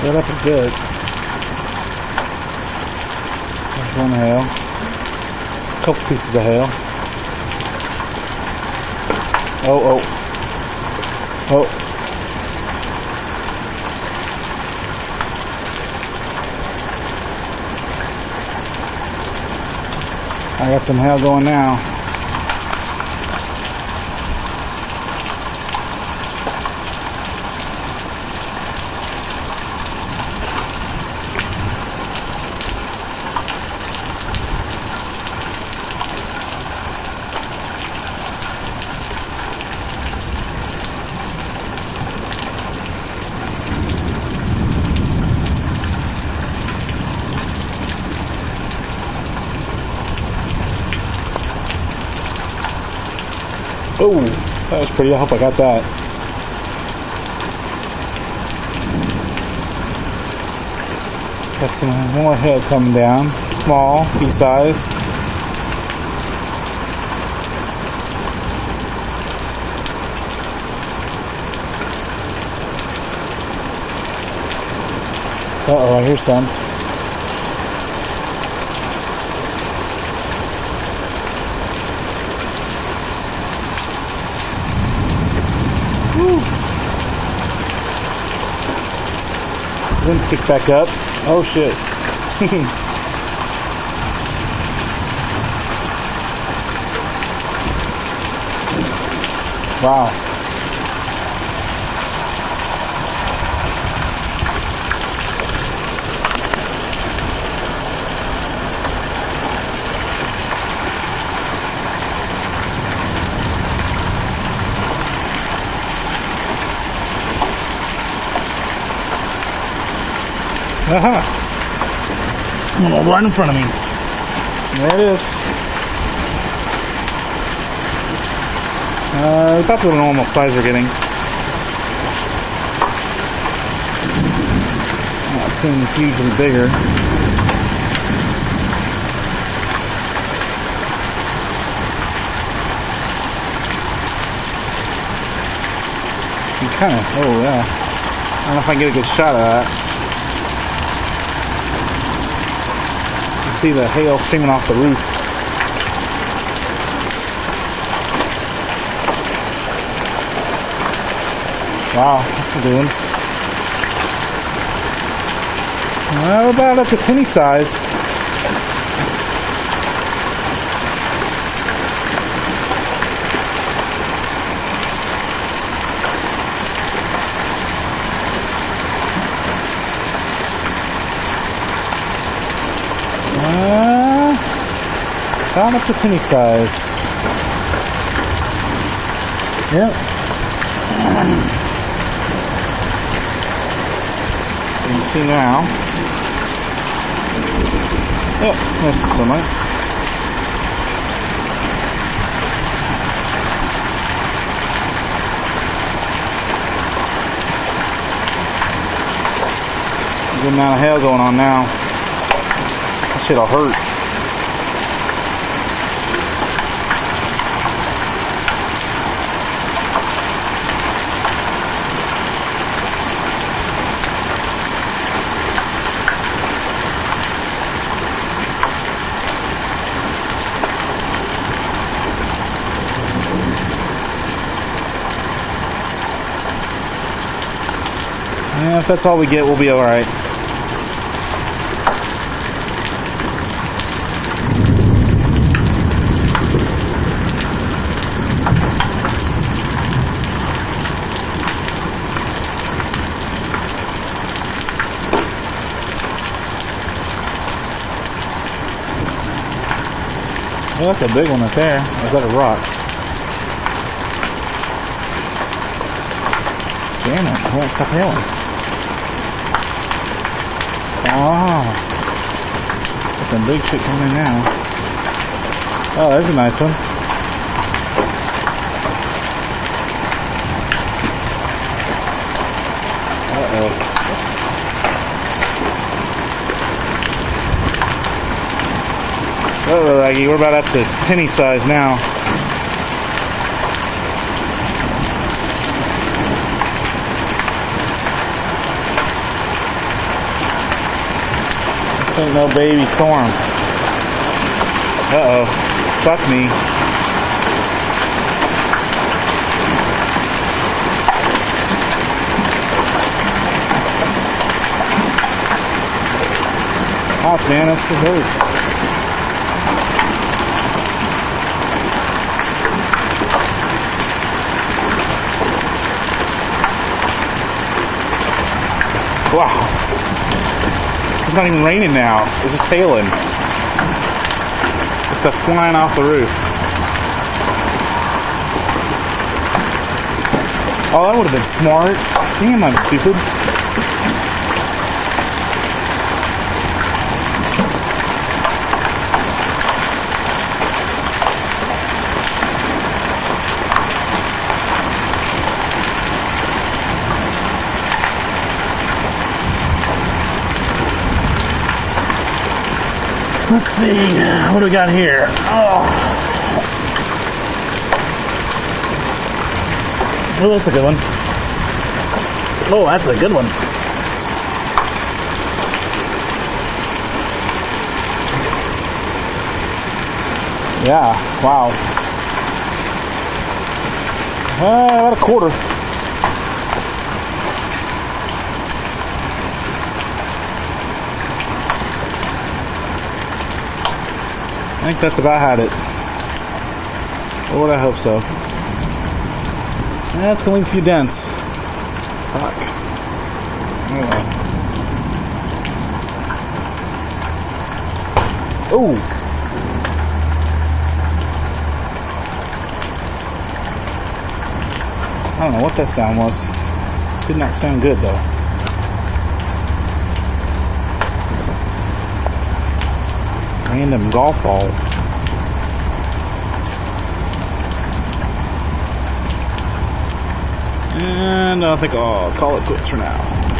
Yeah, that was good. There's one hail. A couple pieces of hail. Oh. I got some hail going now. Oh, that was pretty. I hope I got that. Got some more hail coming down. Small, pea size. Uh-oh, I hear some. Wind's picked back up. Oh shit. Wow. Aha! Right in front of me. There it is. About the normal size we're getting. Not seeing hugely bigger. Kind of. Oh yeah. I don't know if I can get a good shot of that. See the hail streaming off the roof. Wow, that's some good ones. Well, about up to penny size. About up to penny size. Yep. You can see now. Yep, that's the sunlight. Good amount of hail going on now. That shit'll hurt. Yeah, if that's all we get, we'll be alright. Well, that's a big one right there. Or is that a rock? Damn it, I won't stop hailing. Oh, there's some big shit coming in now. Oh, there's a nice one. Uh-oh. Uh-oh, Aggie, we're about up to penny size now. This ain't no baby storm. Uh-oh. Fuck me. Ouch, man, that shit hurts. Wow. It's not even raining now. It's just hailing. It's stuff flying off the roof. Oh, that would have been smart. Damn, I'm stupid. Let's see, what do we got here? Oh, that's a good one. Oh, that's a good one. Yeah, wow. About a quarter. I think that's about had it. Lord, I hope so. That's gonna leave a few dents. Fuck. Oh. I don't know what that sound was. Did not sound good though. Random golf ball. And I think I'll call it quits for now.